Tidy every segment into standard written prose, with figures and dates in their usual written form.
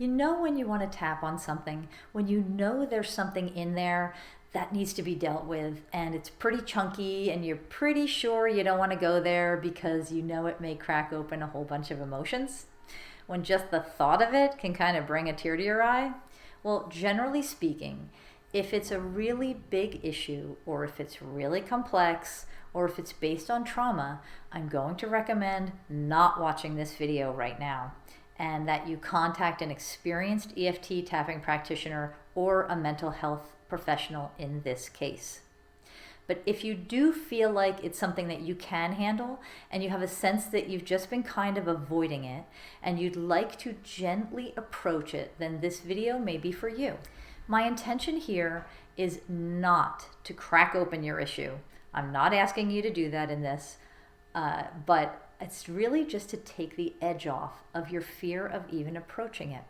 You know when you want to tap on something, when you know there's something in there that needs to be dealt with and it's pretty chunky and you're pretty sure you don't want to go there because you know it may crack open a whole bunch of emotions? When just the thought of it can kind of bring a tear to your eye? Well, generally speaking, if it's a really big issue or if it's really complex or if it's based on trauma, I'm going to recommend not watching this video right now, and that you contact an experienced EFT tapping practitioner or a mental health professional in this case. But if you do feel like it's something that you can handle and you have a sense that you've just been kind of avoiding it and you'd like to gently approach it, then this video may be for you. My intention here is not to crack open your issue. I'm not asking you to do that in this, but it's really just to take the edge off of your fear of even approaching it.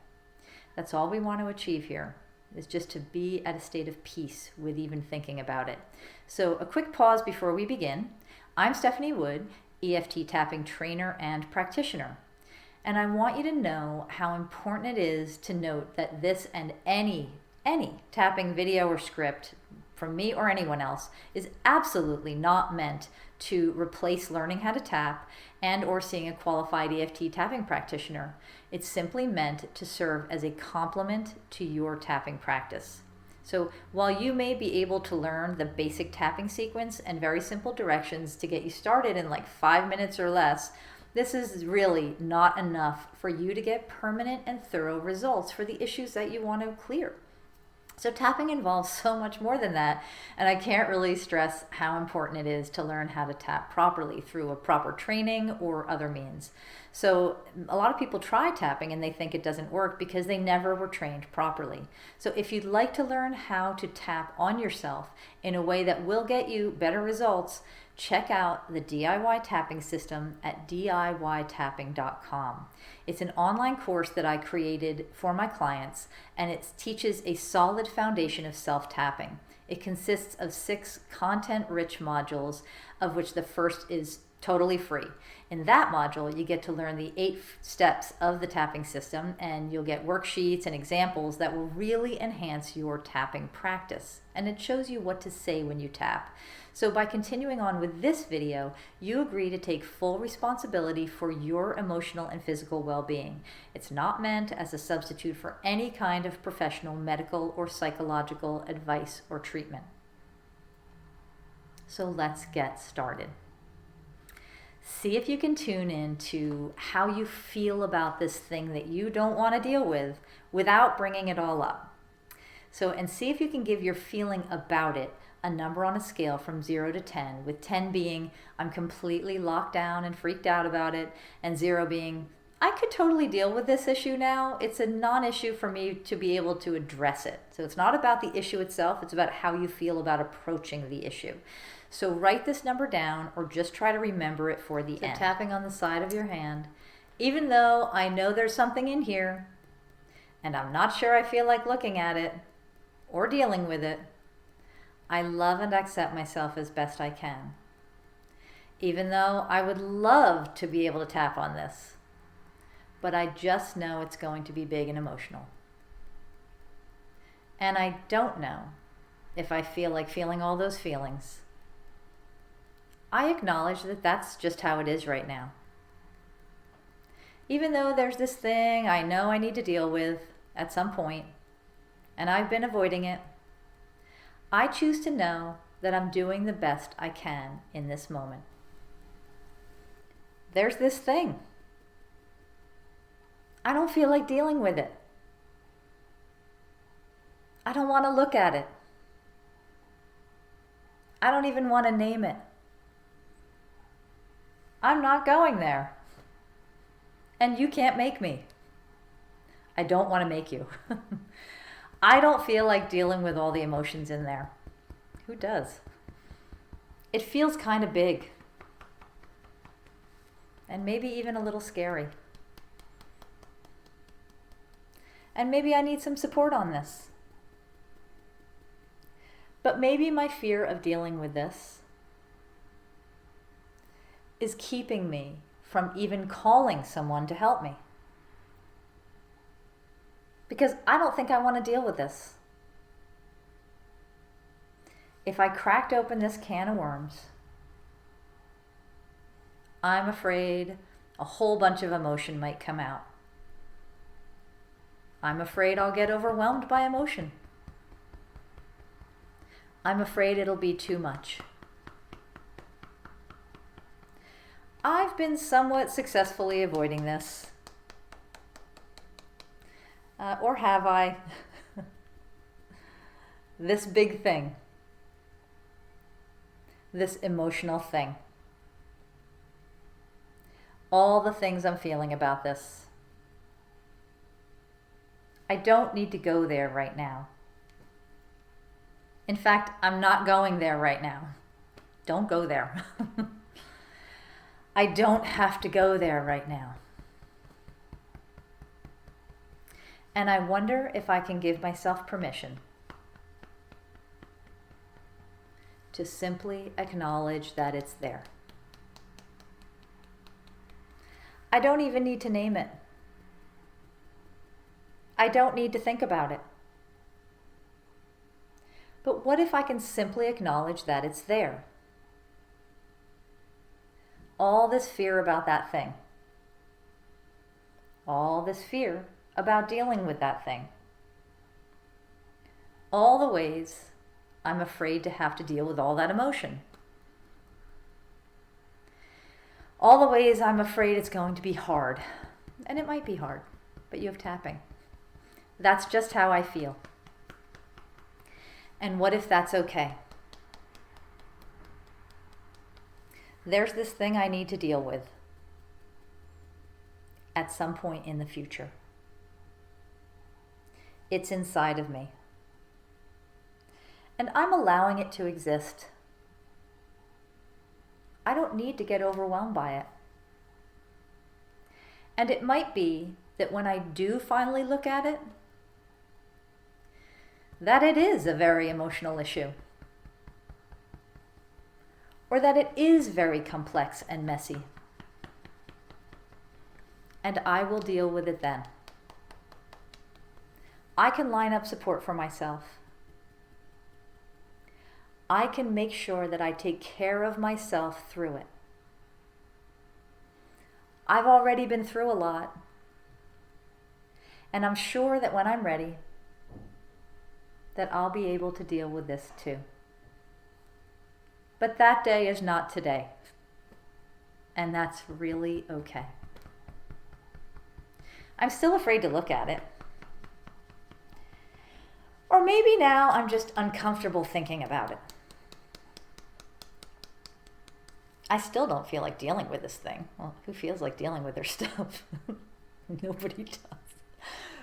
That's all we want to achieve here, is just to be at a state of peace with even thinking about it. So a quick pause before we begin. I'm Stephanie Wood, EFT tapping trainer and practitioner. And I want you to know how important it is to note that this and any tapping video or script from me or anyone else is absolutely not meant to replace learning how to tap and or seeing a qualified EFT tapping practitioner. It's simply meant to serve as a complement to your tapping practice. So while you may be able to learn the basic tapping sequence and very simple directions to get you started in like 5 minutes or less, this is really not enough for you to get permanent and thorough results for the issues that you want to clear. So tapping involves so much more than that, and I can't really stress how important it is to learn how to tap properly through a proper training or other means. So a lot of people try tapping and they think it doesn't work because they never were trained properly. So if you'd like to learn how to tap on yourself in a way that will get you better results, check out the DIY tapping system at DIYtapping.com. It's an online course that I created for my clients, and it teaches a solid foundation of self-tapping. It consists of 6 content-rich modules, of which the first is totally free. In that module, you get to learn the 8 steps of the tapping system, and you'll get worksheets and examples that will really enhance your tapping practice. And it shows you what to say when you tap. So by continuing on with this video, you agree to take full responsibility for your emotional and physical well-being. It's not meant as a substitute for any kind of professional medical or psychological advice or treatment. So let's get started. See if you can tune in to how you feel about this thing that you don't want to deal with without bringing it all up. And see if you can give your feeling about it a number on a scale from 0 to 10, with 10 being I'm completely locked down and freaked out about it, and 0 being I could totally deal with this issue now. It's a non-issue for me to be able to address it. So it's not about the issue itself, it's about how you feel about approaching the issue. So write this number down or just try to remember it for the end. Tapping on the side of your hand. Even though I know there's something in here and I'm not sure I feel like looking at it or dealing with it, I love and accept myself as best I can. Even though I would love to be able to tap on this, but I just know it's going to be big and emotional. And I don't know if I feel like feeling all those feelings. I acknowledge that that's just how it is right now. Even though there's this thing I know I need to deal with at some point, and I've been avoiding it, I choose to know that I'm doing the best I can in this moment. There's this thing. I don't feel like dealing with it. I don't want to look at it. I don't even want to name it. I'm not going there. And you can't make me. I don't want to make you. I don't feel like dealing with all the emotions in there. Who does? It feels kind of big. And maybe even a little scary. And maybe I need some support on this. But maybe my fear of dealing with this is keeping me from even calling someone to help me. because I don't think I want to deal with this. If I cracked open this can of worms, I'm afraid a whole bunch of emotion might come out. I'm afraid I'll get overwhelmed by emotion. I'm afraid it'll be too much. I've been somewhat successfully avoiding this. Or have I? This big thing. This emotional thing. All the things I'm feeling about this. I don't need to go there right now. In fact, I'm not going there right now. Don't go there. I don't have to go there right now. And I wonder if I can give myself permission to simply acknowledge that it's there. I don't even need to name it. I don't need to think about it. But what if I can simply acknowledge that it's there? All this fear about that thing. All this fear about dealing with that thing. All the ways I'm afraid to have to deal with all that emotion. All the ways I'm afraid it's going to be hard. And it might be hard, but you have tapping. That's just how I feel. And what if that's okay? There's this thing I need to deal with at some point in the future. It's inside of me. And I'm allowing it to exist. I don't need to get overwhelmed by it. And it might be that when I do finally look at it, that it is a very emotional issue. Or that it is very complex and messy. And I will deal with it then. I can line up support for myself. I can make sure that I take care of myself through it. I've already been through a lot. And I'm sure that when I'm ready, that I'll be able to deal with this too. But that day is not today. And that's really okay. I'm still afraid to look at it. Or maybe now I'm just uncomfortable thinking about it. I still don't feel like dealing with this thing. Well, who feels like dealing with their stuff? Nobody does.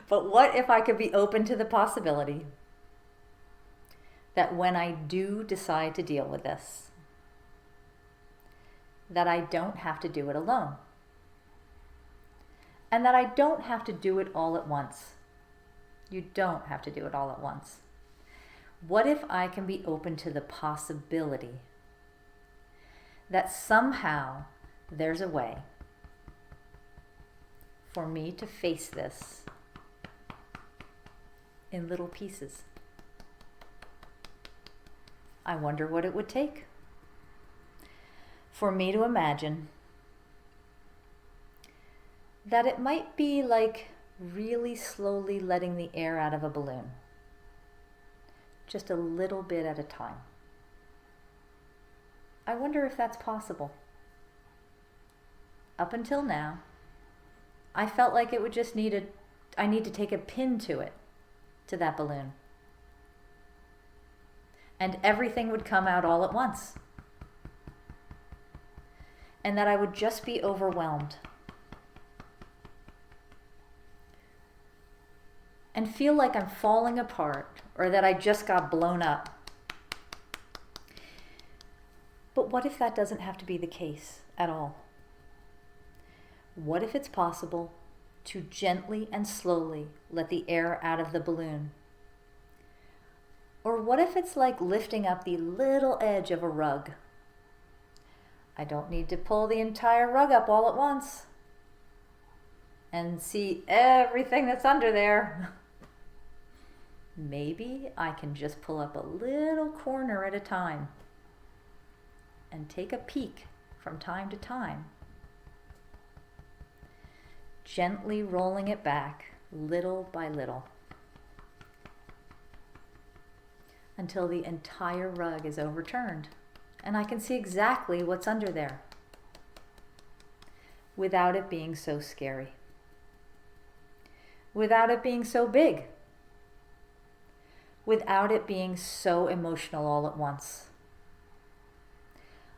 But what if I could be open to the possibility that when I do decide to deal with this, that I don't have to do it alone. And that I don't have to do it all at once. You don't have to do it all at once. What if I can be open to the possibility that somehow there's a way for me to face this in little pieces? I wonder what it would take for me to imagine that it might be like really slowly letting the air out of a balloon, just a little bit at a time. I wonder if that's possible. Up until now, I felt like it would just I need to take a pin to it, to that balloon. And everything would come out all at once. And that I would just be overwhelmed. And feel like I'm falling apart, or that I just got blown up. But what if that doesn't have to be the case at all? What if it's possible to gently and slowly let the air out of the balloon? Or what if it's like lifting up the little edge of a rug? I don't need to pull the entire rug up all at once and see everything that's under there. maybe I can just pull up a little corner at a time and take a peek from time to time, gently rolling it back little by little until the entire rug is overturned and I can see exactly what's under there without it being so scary, without it being so big, without it being so emotional all at once.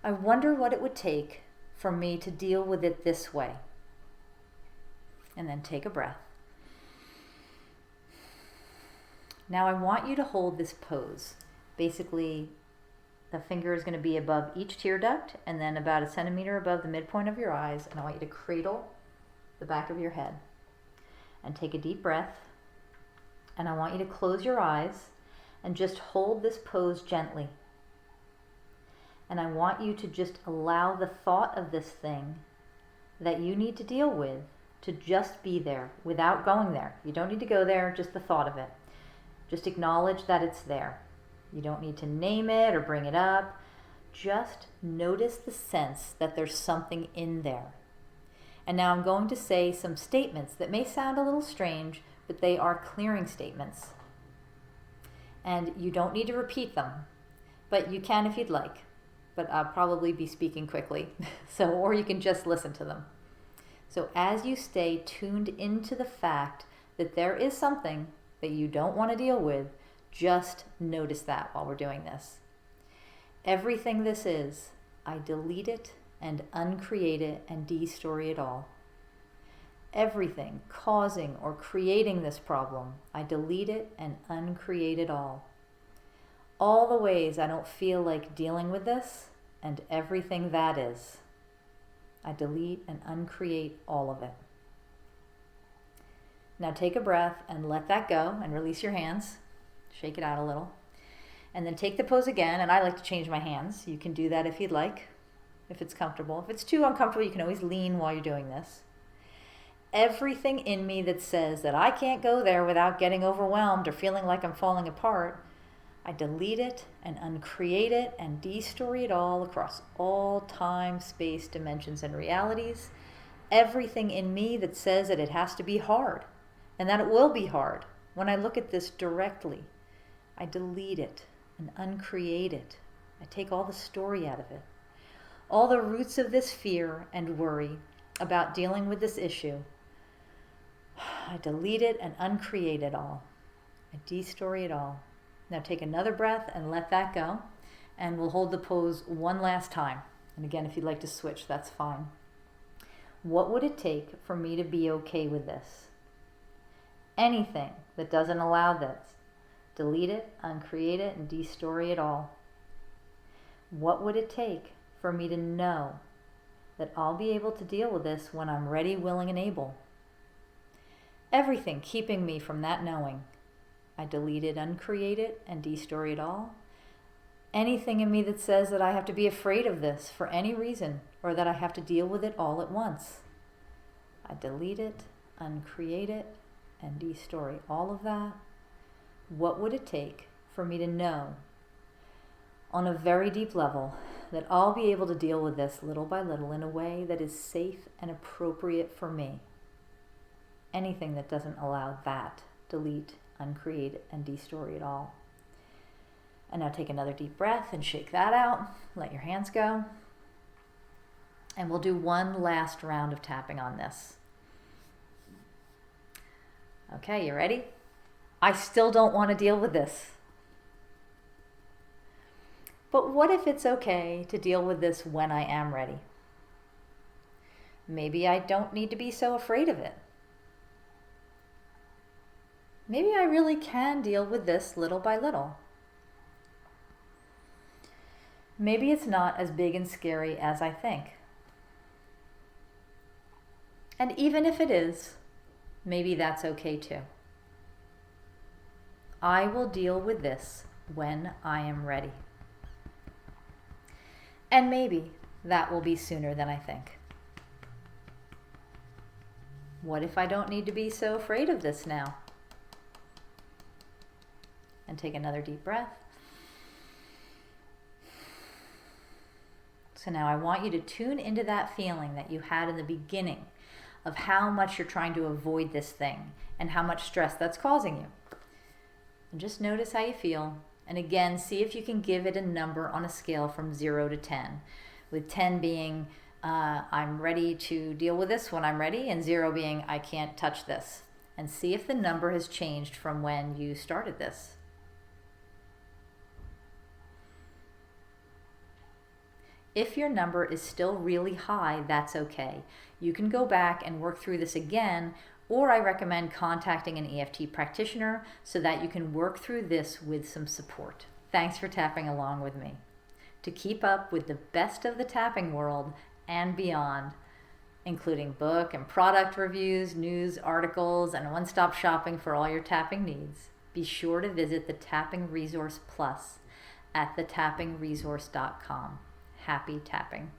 I wonder what it would take for me to deal with it this way. And then take a breath. Now I want you to hold this pose. Basically, the finger is going to be above each tear duct and then about 1 centimeter above the midpoint of your eyes. And I want you to cradle the back of your head and take a deep breath. And I want you to close your eyes and just hold this pose gently. And I want you to just allow the thought of this thing that you need to deal with to just be there without going there. You don't need to go there, just the thought of it. Just acknowledge that it's there. You don't need to name it or bring it up. Just notice the sense that there's something in there. And now I'm going to say some statements that may sound a little strange, but they are clearing statements. And you don't need to repeat them, but you can if you'd like. But I'll probably be speaking quickly, or you can just listen to them. So as you stay tuned into the fact that there is something that you don't want to deal with, just notice that while we're doing this. Everything this is, I delete it and uncreate it and de-story it all. Everything causing or creating this problem, I delete it and uncreate it all. All the ways I don't feel like dealing with this and everything that is, I delete and uncreate all of it. Now take a breath and let that go and release your hands. Shake it out a little. And then take the pose again, and I like to change my hands. You can do that if you'd like, if it's comfortable. If it's too uncomfortable, you can always lean while you're doing this. Everything in me that says that I can't go there without getting overwhelmed or feeling like I'm falling apart, I delete it and uncreate it and de-story it all across all time, space, dimensions, and realities. Everything in me that says that it has to be hard and that it will be hard. When I look at this directly, I delete it and uncreate it. I take all the story out of it. All the roots of this fear and worry about dealing with this issue, I delete it and uncreate it all. I de-story it all. Now take another breath and let that go. And we'll hold the pose one last time. And again, if you'd like to switch, that's fine. What would it take for me to be okay with this? Anything that doesn't allow this, delete it, uncreate it, and de-story it all. What would it take for me to know that I'll be able to deal with this when I'm ready, willing, and able? Everything keeping me from that knowing, I delete it, uncreate it, and de-story it all. Anything in me that says that I have to be afraid of this for any reason, or that I have to deal with it all at once, I delete it, uncreate it, and de-story all of that. What would it take for me to know on a very deep level that I'll be able to deal with this little by little in a way that is safe and appropriate for me? Anything that doesn't allow that, delete, uncreate, and de-story it all. And now take another deep breath and shake that out. Let your hands go. And we'll do one last round of tapping on this. Okay, you ready? I still don't want to deal with this. But what if it's okay to deal with this when I am ready? Maybe I don't need to be so afraid of it. Maybe I really can deal with this little by little. Maybe it's not as big and scary as I think. And even if it is, maybe that's okay too. I will deal with this when I am ready. And maybe that will be sooner than I think. What if I don't need to be so afraid of this now? And take another deep breath. So now I want you to tune into that feeling that you had in the beginning of how much you're trying to avoid this thing and how much stress that's causing you. And just notice how you feel. And again, see if you can give it a number on a scale from 0 to 10, with 10 being I'm ready to deal with this when I'm ready, and 0 being I can't touch this. And see if the number has changed from when you started this. If your number is still really high, that's okay. You can go back and work through this again, or I recommend contacting an EFT practitioner so that you can work through this with some support. Thanks for tapping along with me. To keep up with the best of the tapping world and beyond, including book and product reviews, news, articles, and one-stop shopping for all your tapping needs, be sure to visit the Tapping Resource Plus at thetappingresource.com. Happy tapping.